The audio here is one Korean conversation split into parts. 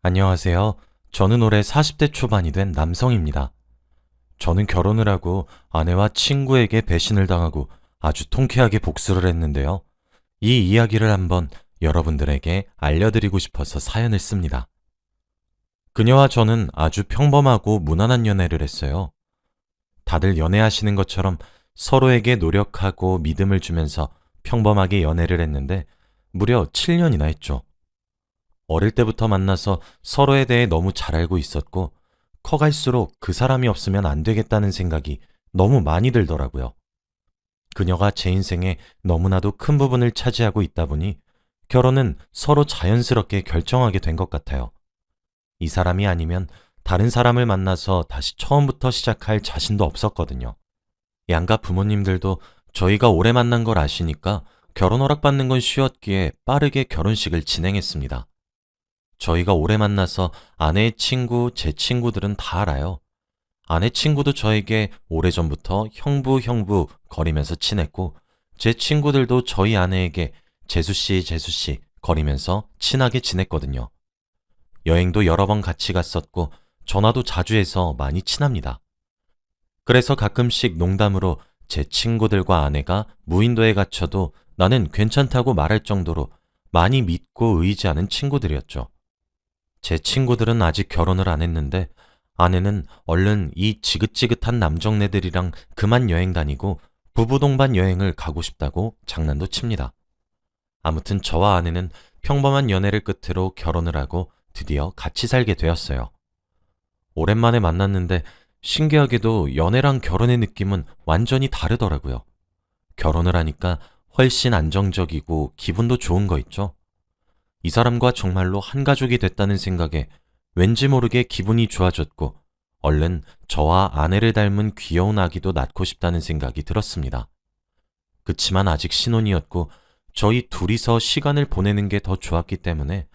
안녕하세요. 저는 올해 40대 초반이 된 남성입니다. 저는 결혼을 하고 아내와 친구에게 배신을 당하고 아주 통쾌하게 복수를 했는데요. 이 이야기를 한번 여러분들에게 알려드리고 싶어서 사연을 씁니다. 그녀와 저는 아주 평범하고 무난한 연애를 했어요. 다들 연애하시는 것처럼 서로에게 노력하고 믿음을 주면서 평범하게 연애를 했는데 무려 7년이나 했죠. 어릴 때부터 만나서 서로에 대해 너무 잘 알고 있었고, 커갈수록 그 사람이 없으면 안 되겠다는 생각이 너무 많이 들더라고요. 그녀가 제 인생에 너무나도 큰 부분을 차지하고 있다 보니 결혼은 서로 자연스럽게 결정하게 된 것 같아요. 이 사람이 아니면 다른 사람을 만나서 다시 처음부터 시작할 자신도 없었거든요. 양가 부모님들도 저희가 오래 만난 걸 아시니까 결혼 허락 받는 건 쉬웠기에 빠르게 결혼식을 진행했습니다. 저희가 오래 만나서 아내의 친구, 제 친구들은 다 알아요. 아내 친구도 저에게 오래전부터 형부 거리면서 친했고, 제 친구들도 저희 아내에게 재수씨 거리면서 친하게 지냈거든요. 여행도 여러 번 같이 갔었고, 전화도 자주 해서 많이 친합니다. 그래서 가끔씩 농담으로 제 친구들과 아내가 무인도에 갇혀도 나는 괜찮다고 말할 정도로 많이 믿고 의지하는 친구들이었죠. 제 친구들은 아직 결혼을 안 했는데 아내는 얼른 이 지긋지긋한 남정네들이랑 그만 여행 다니고 부부 동반 여행을 가고 싶다고 장난도 칩니다. 아무튼 저와 아내는 평범한 연애를 끝으로 결혼을 하고 드디어 같이 살게 되었어요. 오랜만에 만났는데 신기하게도 연애랑 결혼의 느낌은 완전히 다르더라고요. 결혼을 하니까 훨씬 안정적이고 기분도 좋은 거 있죠? 이 사람과 정말로 한 가족이 됐다는 생각에 왠지 모르게 기분이 좋아졌고 얼른 저와 아내를 닮은 귀여운 아기도 낳고 싶다는 생각이 들었습니다. 그치만 아직 신혼이었고 저희 둘이서 시간을 보내는 게 더 좋았기 때문에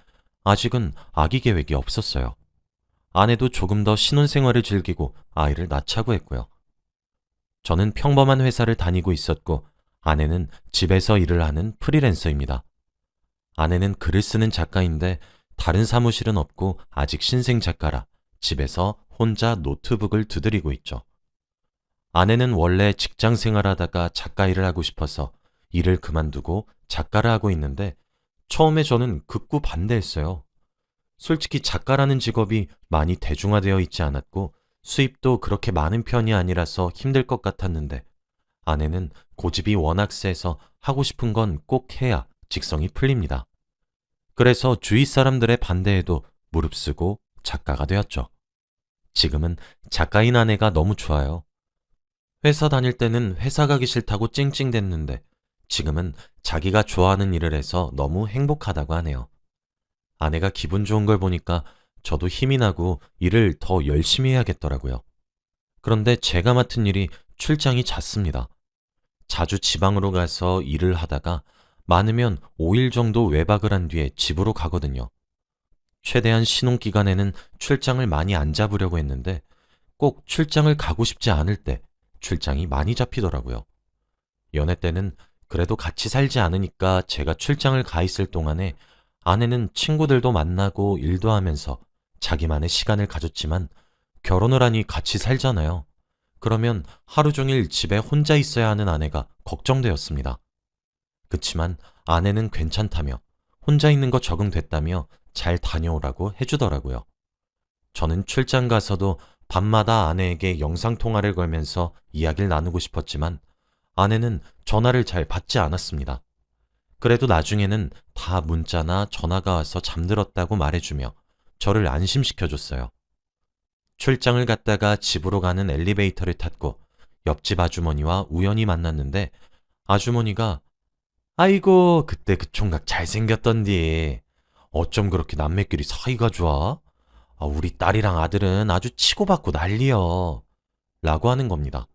아직은 아기 계획이 없었어요. 아내도 조금 더 신혼 생활을 즐기고 아이를 낳자고 했고요. 저는 평범한 회사를 다니고 있었고 아내는 집에서 일을 하는 프리랜서입니다. 아내는 글을 쓰는 작가인데 다른 사무실은 없고 아직 신생 작가라 집에서 혼자 노트북을 두드리고 있죠. 아내는 원래 직장 생활하다가 작가 일을 하고 싶어서 일을 그만두고 작가를 하고 있는데 처음에 저는 극구 반대했어요. 솔직히 작가라는 직업이 많이 대중화되어 있지 않았고 수입도 그렇게 많은 편이 아니라서 힘들 것 같았는데 아내는 고집이 워낙 세서 하고 싶은 건 꼭 해야 직성이 풀립니다. 그래서 주위 사람들의 반대에도 무릅쓰고 작가가 되었죠. 지금은 작가인 아내가 너무 좋아요. 회사 다닐 때는 회사 가기 싫다고 찡찡댔는데 지금은 자기가 좋아하는 일을 해서 너무 행복하다고 하네요. 아내가 기분 좋은 걸 보니까 저도 힘이 나고 일을 더 열심히 해야겠더라고요. 그런데 제가 맡은 일이 출장이 잦습니다. 자주 지방으로 가서 일을 하다가 많으면 5일 정도 외박을 한 뒤에 집으로 가거든요. 최대한 신혼 기간에는 출장을 많이 안 잡으려고 했는데 꼭 출장을 가고 싶지 않을 때 출장이 많이 잡히더라고요. 연애 때는 그래도 같이 살지 않으니까 제가 출장을 가 있을 동안에 아내는 친구들도 만나고 일도 하면서 자기만의 시간을 가졌지만 결혼을 하니 같이 살잖아요. 그러면 하루 종일 집에 혼자 있어야 하는 아내가 걱정되었습니다. 그치만 아내는 괜찮다며 혼자 있는 거 적응됐다며 잘 다녀오라고 해주더라고요. 저는 출장 가서도 밤마다 아내에게 영상통화를 걸면서 이야기를 나누고 싶었지만 아내는 전화를 잘 받지 않았습니다. 그래도 나중에는 다 문자나 전화가 와서 잠들었다고 말해주며 저를 안심시켜줬어요. 출장을 갔다가 집으로 가는 엘리베이터를 탔고 옆집 아주머니와 우연히 만났는데 아주머니가 아이고 그때 그 총각 잘생겼던디 어쩜 그렇게 남매끼리 사이가 좋아? 우리 딸이랑 아들은 아주 치고받고 난리여 라고 하는 겁니다.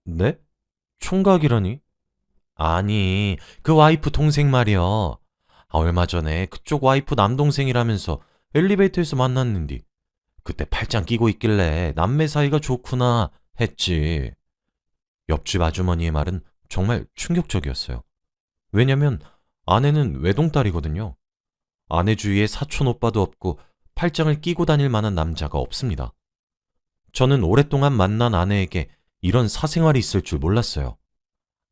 네? 총각이라니? 아니 그 와이프 동생 말이여. 얼마 전에 그쪽 와이프 남동생이라면서 엘리베이터에서 만났는디 그때 팔짱 끼고 있길래 남매 사이가 좋구나 했지. 옆집 아주머니의 말은 정말 충격적이었어요. 왜냐면 아내는 외동딸이거든요. 아내 주위에 사촌 오빠도 없고 팔짱을 끼고 다닐 만한 남자가 없습니다. 저는 오랫동안 만난 아내에게 이런 사생활이 있을 줄 몰랐어요.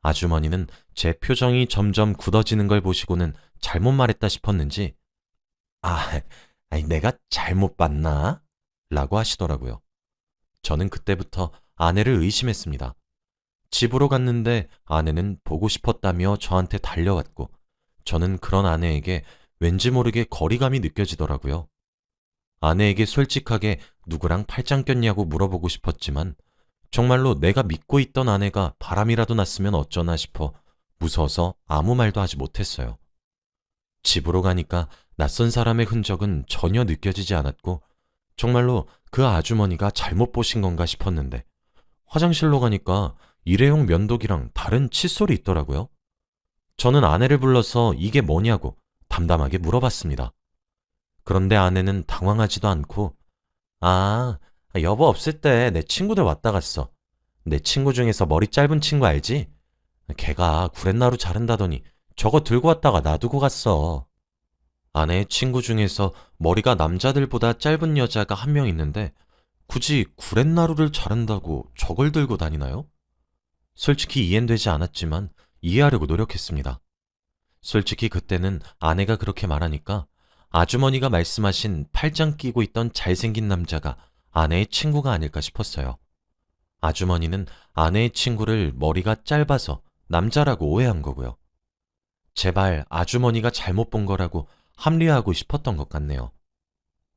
아주머니는 제 표정이 점점 굳어지는 걸 보시고는 잘못 말했다 싶었는지 아, 아니, 내가 잘못 봤나? 라고 하시더라고요. 저는 그때부터 아내를 의심했습니다. 집으로 갔는데 아내는 보고 싶었다며 저한테 달려왔고 저는 그런 아내에게 왠지 모르게 거리감이 느껴지더라고요. 아내에게 솔직하게 누구랑 팔짱 꼈냐고 물어보고 싶었지만 정말로 내가 믿고 있던 아내가 바람이라도 났으면 어쩌나 싶어 무서워서 아무 말도 하지 못했어요. 집으로 가니까 낯선 사람의 흔적은 전혀 느껴지지 않았고 정말로 그 아주머니가 잘못 보신 건가 싶었는데 화장실로 가니까 일회용 면도기랑 다른 칫솔이 있더라고요. 저는 아내를 불러서 이게 뭐냐고 담담하게 물어봤습니다. 그런데 아내는 당황하지도 않고 아, 여보 없을 때 내 친구들 왔다 갔어. 내 친구 중에서 머리 짧은 친구 알지? 걔가 구렛나루 자른다더니 저거 들고 왔다가 놔두고 갔어. 아내의 친구 중에서 머리가 남자들보다 짧은 여자가 한 명 있는데 굳이 구렛나루를 자른다고 저걸 들고 다니나요? 솔직히 이해는 되지 않았지만 이해하려고 노력했습니다. 솔직히 그때는 아내가 그렇게 말하니까 아주머니가 말씀하신 팔짱 끼고 있던 잘생긴 남자가 아내의 친구가 아닐까 싶었어요. 아주머니는 아내의 친구를 머리가 짧아서 남자라고 오해한 거고요. 제발 아주머니가 잘못 본 거라고 합리화하고 싶었던 것 같네요.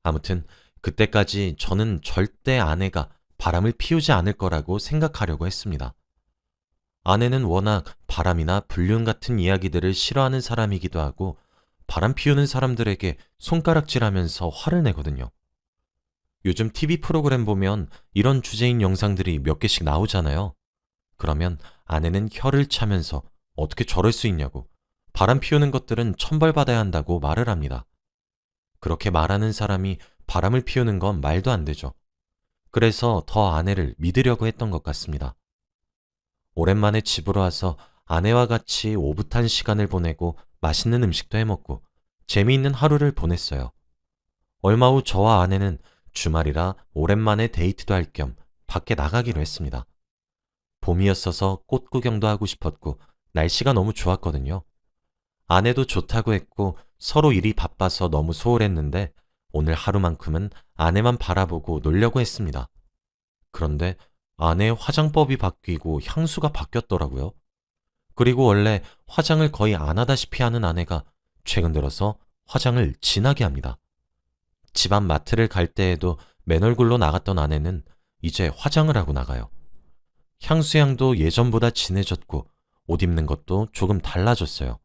아무튼 그때까지 저는 절대 아내가 바람을 피우지 않을 거라고 생각하려고 했습니다. 아내는 워낙 바람이나 불륜 같은 이야기들을 싫어하는 사람이기도 하고 바람 피우는 사람들에게 손가락질하면서 화를 내거든요. 요즘 TV 프로그램 보면 이런 주제인 영상들이 몇 개씩 나오잖아요. 그러면 아내는 혀를 차면서 어떻게 저럴 수 있냐고 바람 피우는 것들은 천벌받아야 한다고 말을 합니다. 그렇게 말하는 사람이 바람을 피우는 건 말도 안 되죠. 그래서 더 아내를 믿으려고 했던 것 같습니다. 오랜만에 집으로 와서 아내와 같이 오붓한 시간을 보내고 맛있는 음식도 해먹고 재미있는 하루를 보냈어요. 얼마 후 저와 아내는 주말이라 오랜만에 데이트도 할 겸 밖에 나가기로 했습니다. 봄이었어서 꽃 구경도 하고 싶었고 날씨가 너무 좋았거든요. 아내도 좋다고 했고 서로 일이 바빠서 너무 소홀했는데 오늘 하루만큼은 아내만 바라보고 놀려고 했습니다. 그런데 아내의 화장법이 바뀌고 향수가 바뀌었더라고요. 그리고 원래 화장을 거의 안 하다시피 하는 아내가 최근 들어서 화장을 진하게 합니다. 집안 마트를 갈 때에도 맨 얼굴로 나갔던 아내는 이제 화장을 하고 나가요. 향수향도 예전보다 진해졌고 옷 입는 것도 조금 달라졌어요.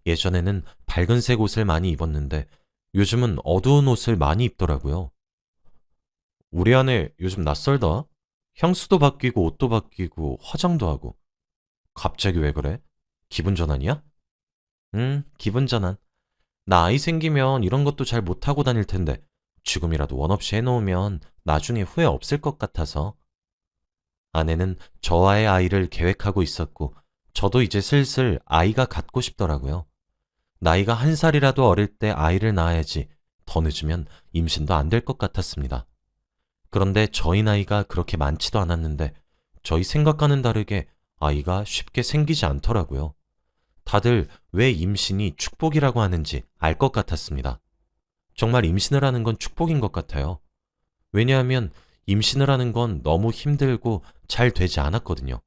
예전에는 밝은색 옷을 많이 입었는데 요즘은 어두운 옷을 많이 입더라고요. 우리 아내 요즘 낯설다. 향수도 바뀌고 옷도 바뀌고 화장도 하고. 갑자기 왜 그래? 기분 전환이야? 기분 전환. 나 아이 생기면 이런 것도 잘 못하고 다닐 텐데 지금이라도 원 없이 해놓으면 나중에 후회 없을 것 같아서. 아내는 저와의 아이를 계획하고 있었고 저도 이제 슬슬 아이가 갖고 싶더라고요. 나이가 1살이라도 어릴 때 아이를 낳아야지 더 늦으면 임신도 안 될 것 같았습니다. 그런데 저희 나이가 그렇게 많지도 않았는데 저희 생각과는 다르게 아이가 쉽게 생기지 않더라고요. 다들 왜 임신이 축복이라고 하는지 알 것 같았습니다. 정말 임신을 하는 건 축복인 것 같아요. 왜냐하면 임신을 하는 건 너무 힘들고 잘 되지 않았거든요.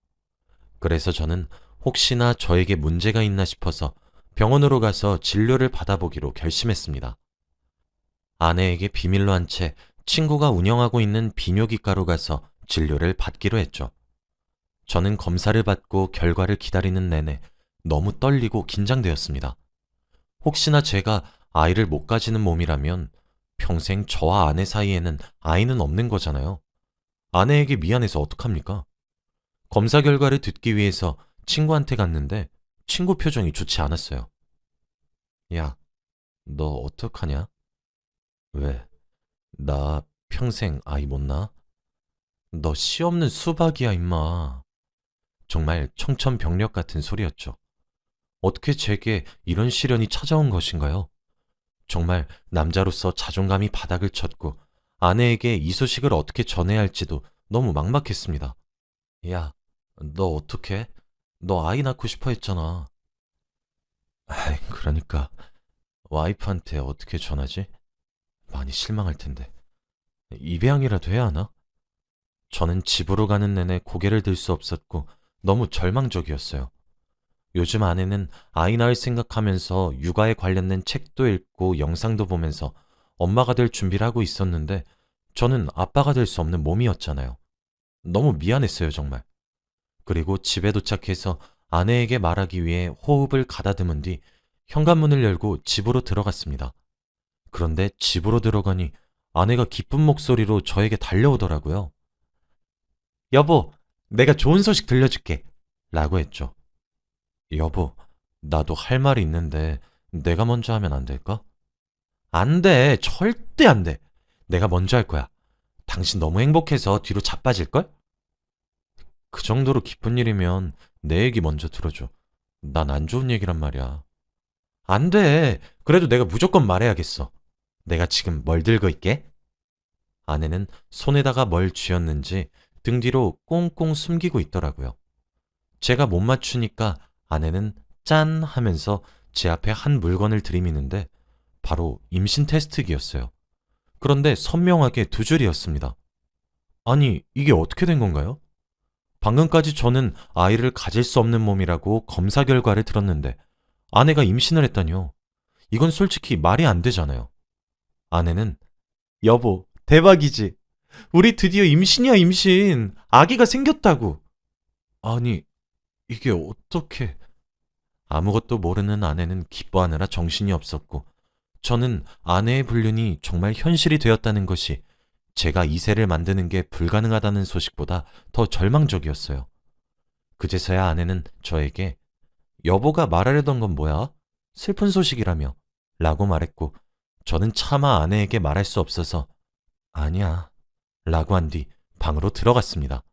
그래서 저는 혹시나 저에게 문제가 있나 싶어서 병원으로 가서 진료를 받아보기로 결심했습니다. 아내에게 비밀로 한 채 친구가 운영하고 있는 비뇨기과로 가서 진료를 받기로 했죠. 저는 검사를 받고 결과를 기다리는 내내 너무 떨리고 긴장되었습니다. 혹시나 제가 아이를 못 가지는 몸이라면 평생 저와 아내 사이에는 아이는 없는 거잖아요. 아내에게 미안해서 어떡합니까? 검사 결과를 듣기 위해서 친구한테 갔는데 친구 표정이 좋지 않았어요. 야, 너 어떡하냐? 왜? 나 평생 아이 못 낳아? 너 씨 없는 수박이야, 임마. 정말 청천벽력 같은 소리였죠. 어떻게 제게 이런 시련이 찾아온 것인가요? 정말 남자로서 자존감이 바닥을 쳤고 아내에게 이 소식을 어떻게 전해야 할지도 너무 막막했습니다. 야, 너 어떡해? 너 아이 낳고 싶어 했잖아. 아이, 그러니까 와이프한테 어떻게 전하지? 많이 실망할 텐데. 입양이라도 해야 하나? 저는 집으로 가는 내내 고개를 들 수 없었고 너무 절망적이었어요. 요즘 아내는 아이 낳을 생각하면서 육아에 관련된 책도 읽고 영상도 보면서 엄마가 될 준비를 하고 있었는데 저는 아빠가 될 수 없는 몸이었잖아요. 너무 미안했어요, 정말. 그리고 집에 도착해서 아내에게 말하기 위해 호흡을 가다듬은 뒤 현관문을 열고 집으로 들어갔습니다. 그런데 집으로 들어가니 아내가 기쁜 목소리로 저에게 달려오더라고요. 여보, 내가 좋은 소식 들려줄게. 라고 했죠. 여보, 나도 할 말이 있는데 내가 먼저 하면 안 될까? 안 돼. 절대 안 돼. 내가 먼저 할 거야. 당신 너무 행복해서 뒤로 자빠질걸? 그 정도로 기쁜 일이면 내 얘기 먼저 들어줘. 난 안 좋은 얘기란 말이야. 안 돼. 그래도 내가 무조건 말해야겠어. 내가 지금 뭘 들고 있게? 아내는 손에다가 뭘 쥐었는지 등 뒤로 꽁꽁 숨기고 있더라고요. 제가 못 맞추니까 아내는 짠 하면서 제 앞에 한 물건을 들이미는데 바로 임신 테스트기였어요. 그런데 선명하게 두 줄이었습니다. 아니, 이게 어떻게 된 건가요? 방금까지 저는 아이를 가질 수 없는 몸이라고 검사 결과를 들었는데 아내가 임신을 했다니요. 이건 솔직히 말이 안 되잖아요. 아내는 여보, 대박이지. 우리 드디어 임신이야, 임신. 아기가 생겼다고. 아니, 이게 어떻게... 아무것도 모르는 아내는 기뻐하느라 정신이 없었고 저는 아내의 불륜이 정말 현실이 되었다는 것이 제가 이세를 만드는 게 불가능하다는 소식보다 더 절망적이었어요. 그제서야 아내는 저에게 여보가 말하려던 건 뭐야? 슬픈 소식이라며 라고 말했고 저는 차마 아내에게 말할 수 없어서 아니야 라고 한 뒤 방으로 들어갔습니다.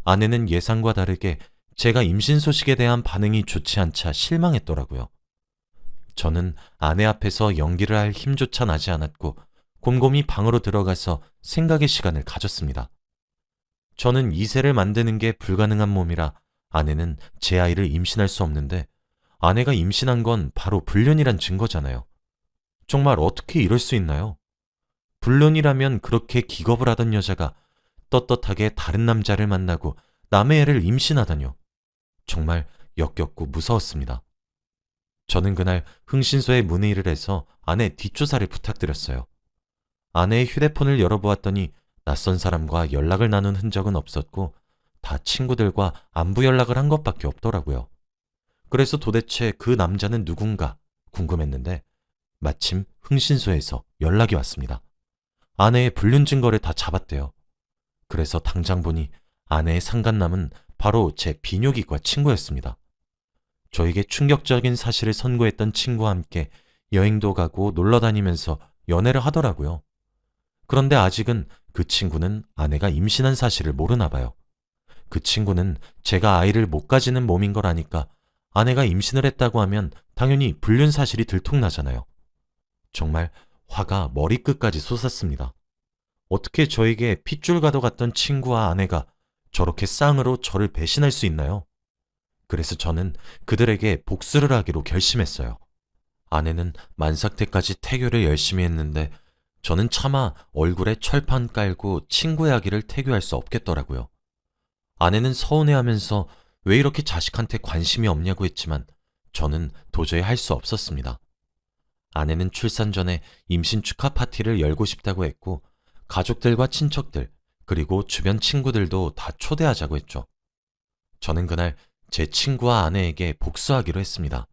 아내는 예상과 다르게 제가 임신 소식에 대한 반응이 좋지 않자 실망했더라고요. 저는 아내 앞에서 연기를 할 힘조차 나지 않았고 곰곰이 방으로 들어가서 생각의 시간을 가졌습니다. 저는 이세를 만드는 게 불가능한 몸이라 아내는 제 아이를 임신할 수 없는데 아내가 임신한 건 바로 불륜이란 증거잖아요. 정말 어떻게 이럴 수 있나요? 불륜이라면 그렇게 기겁을 하던 여자가 떳떳하게 다른 남자를 만나고 남의 애를 임신하다뇨. 정말 역겹고 무서웠습니다. 저는 그날 흥신소에 문의를 해서 아내 뒷조사를 부탁드렸어요. 아내의 휴대폰을 열어보았더니 낯선 사람과 연락을 나눈 흔적은 없었고 다 친구들과 안부 연락을 한 것밖에 없더라고요. 그래서 도대체 그 남자는 누군가 궁금했는데 마침 흥신소에서 연락이 왔습니다. 아내의 불륜 증거를 다 잡았대요. 그래서 당장 보니 아내의 상간남은 바로 제 비뇨기과 친구였습니다. 저에게 충격적인 사실을 선고했던 친구와 함께 여행도 가고 놀러 다니면서 연애를 하더라고요. 그런데 아직은 그 친구는 아내가 임신한 사실을 모르나 봐요. 그 친구는 제가 아이를 못 가지는 몸인 걸 아니까 아내가 임신을 했다고 하면 당연히 불륜 사실이 들통나잖아요. 정말 화가 머리끝까지 솟았습니다. 어떻게 저에게 핏줄 가도 같던 친구와 아내가 저렇게 쌍으로 저를 배신할 수 있나요? 그래서 저는 그들에게 복수를 하기로 결심했어요. 아내는 만삭태까지 태교를 열심히 했는데 저는 차마 얼굴에 철판 깔고 친구의 아기를 태교할 수 없겠더라고요. 아내는 서운해하면서 왜 이렇게 자식한테 관심이 없냐고 했지만 저는 도저히 할 수 없었습니다. 아내는 출산 전에 임신 축하 파티를 열고 싶다고 했고 가족들과 친척들 그리고 주변 친구들도 다 초대하자고 했죠. 저는 그날 제 친구와 아내에게 복수하기로 했습니다.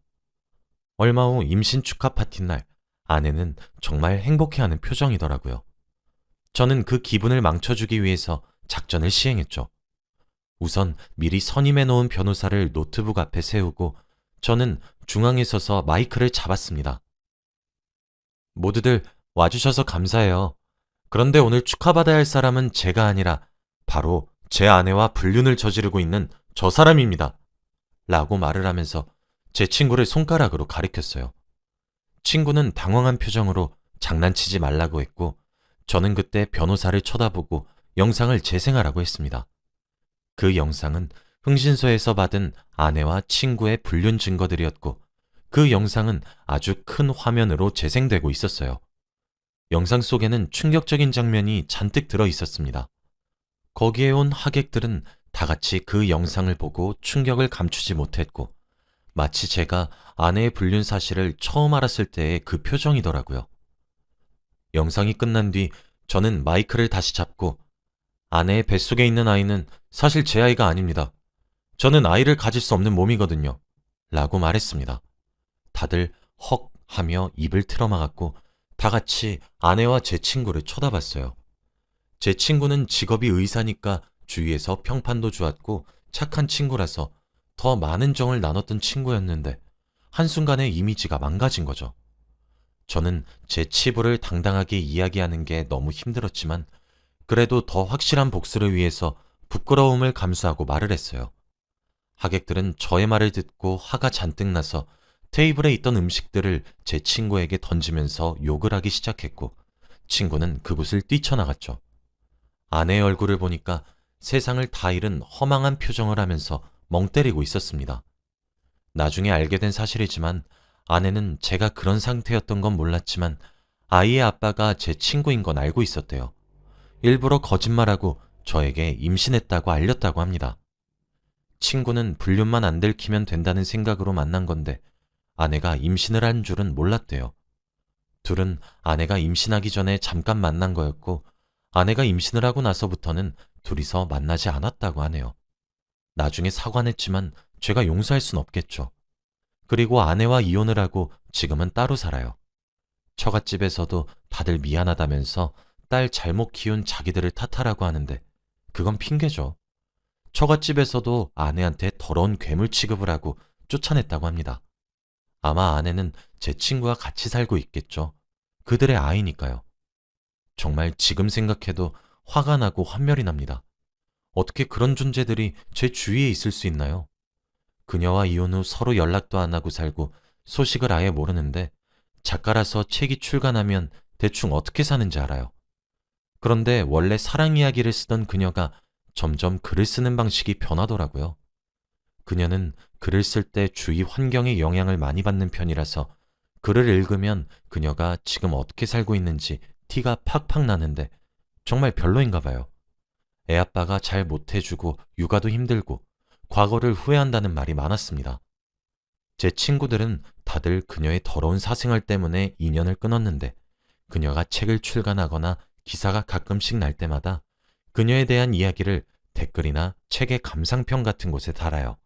얼마 후 임신 축하 파티 날 아내는 정말 행복해하는 표정이더라고요. 저는 그 기분을 망쳐주기 위해서 작전을 시행했죠. 우선 미리 선임해 놓은 변호사를 노트북 앞에 세우고 저는 중앙에 서서 마이크를 잡았습니다. 모두들 와주셔서 감사해요. 그런데 오늘 축하받아야 할 사람은 제가 아니라 바로 제 아내와 불륜을 저지르고 있는 저 사람입니다. 라고 말을 하면서 제 친구를 손가락으로 가리켰어요. 친구는 당황한 표정으로 장난치지 말라고 했고, 저는 그때 변호사를 쳐다보고 영상을 재생하라고 했습니다. 그 영상은 흥신소에서 받은 아내와 친구의 불륜 증거들이었고, 그 영상은 아주 큰 화면으로 재생되고 있었어요. 영상 속에는 충격적인 장면이 잔뜩 들어 있었습니다. 거기에 온 하객들은 다 같이 그 영상을 보고 충격을 감추지 못했고, 마치 제가 아내의 불륜 사실을 처음 알았을 때의 그 표정이더라고요. 영상이 끝난 뒤 저는 마이크를 다시 잡고, 아내의 뱃속에 있는 아이는 사실 제 아이가 아닙니다. 저는 아이를 가질 수 없는 몸이거든요. 라고 말했습니다. 다들 헉 하며 입을 틀어막았고, 다 같이 아내와 제 친구를 쳐다봤어요. 제 친구는 직업이 의사니까 주위에서 평판도 좋았고 착한 친구라서 더 많은 정을 나눴던 친구였는데, 한순간에 이미지가 망가진 거죠. 저는 제 치부를 당당하게 이야기하는 게 너무 힘들었지만, 그래도 더 확실한 복수를 위해서 부끄러움을 감수하고 말을 했어요. 하객들은 저의 말을 듣고 화가 잔뜩 나서 테이블에 있던 음식들을 제 친구에게 던지면서 욕을 하기 시작했고, 친구는 그곳을 뛰쳐나갔죠. 아내의 얼굴을 보니까 세상을 다 잃은 허망한 표정을 하면서 멍 때리고 있었습니다. 나중에 알게 된 사실이지만, 아내는 제가 그런 상태였던 건 몰랐지만 아이의 아빠가 제 친구인 건 알고 있었대요. 일부러 거짓말하고 저에게 임신했다고 알렸다고 합니다. 친구는 불륜만 안 들키면 된다는 생각으로 만난 건데, 아내가 임신을 한 줄은 몰랐대요. 둘은 아내가 임신하기 전에 잠깐 만난 거였고, 아내가 임신을 하고 나서부터는 둘이서 만나지 않았다고 하네요. 나중에 사과했지만 제가 용서할 순 없겠죠. 그리고 아내와 이혼을 하고 지금은 따로 살아요. 처갓집에서도 다들 미안하다면서 딸 잘못 키운 자기들을 탓하라고 하는데, 그건 핑계죠. 처갓집에서도 아내한테 더러운 괴물 취급을 하고 쫓아냈다고 합니다. 아마 아내는 제 친구와 같이 살고 있겠죠. 그들의 아이니까요. 정말 지금 생각해도 화가 나고 환멸이 납니다. 어떻게 그런 존재들이 제 주위에 있을 수 있나요? 그녀와 이혼 후 서로 연락도 안 하고 살고 소식을 아예 모르는데, 작가라서 책이 출간하면 대충 어떻게 사는지 알아요. 그런데 원래 사랑 이야기를 쓰던 그녀가 점점 글을 쓰는 방식이 변하더라고요. 그녀는 글을 쓸 때 주위 환경의 영향을 많이 받는 편이라서 글을 읽으면 그녀가 지금 어떻게 살고 있는지 티가 팍팍 나는데, 정말 별로인가 봐요. 애아빠가 잘 못해주고 육아도 힘들고 과거를 후회한다는 말이 많았습니다. 제 친구들은 다들 그녀의 더러운 사생활 때문에 인연을 끊었는데, 그녀가 책을 출간하거나 기사가 가끔씩 날 때마다 그녀에 대한 이야기를 댓글이나 책의 감상평 같은 곳에 달아요.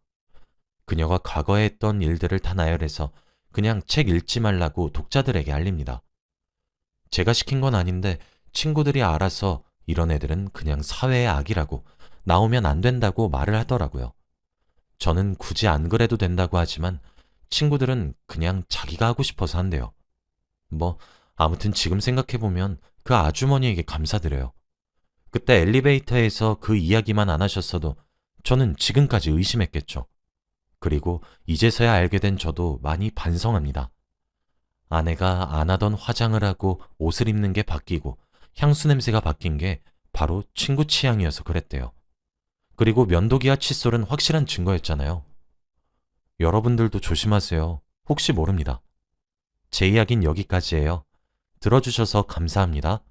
그녀가 과거에 했던 일들을 다 나열해서 그냥 책 읽지 말라고 독자들에게 알립니다. 제가 시킨 건 아닌데 친구들이 알아서 이런 애들은 그냥 사회의 악이라고, 나오면 안 된다고 말을 하더라고요. 저는 굳이 안 그래도 된다고 하지만 친구들은 그냥 자기가 하고 싶어서 한대요. 아무튼 지금 생각해보면 그 아주머니에게 감사드려요. 그때 엘리베이터에서 그 이야기만 안 하셨어도 저는 지금까지 의심했겠죠. 그리고 이제서야 알게 된 저도 많이 반성합니다. 아내가 안 하던 화장을 하고 옷을 입는 게 바뀌고 향수 냄새가 바뀐 게 바로 친구 취향이어서 그랬대요. 그리고 면도기와 칫솔은 확실한 증거였잖아요. 여러분들도 조심하세요. 혹시 모릅니다. 제 이야기는 여기까지예요. 들어주셔서 감사합니다.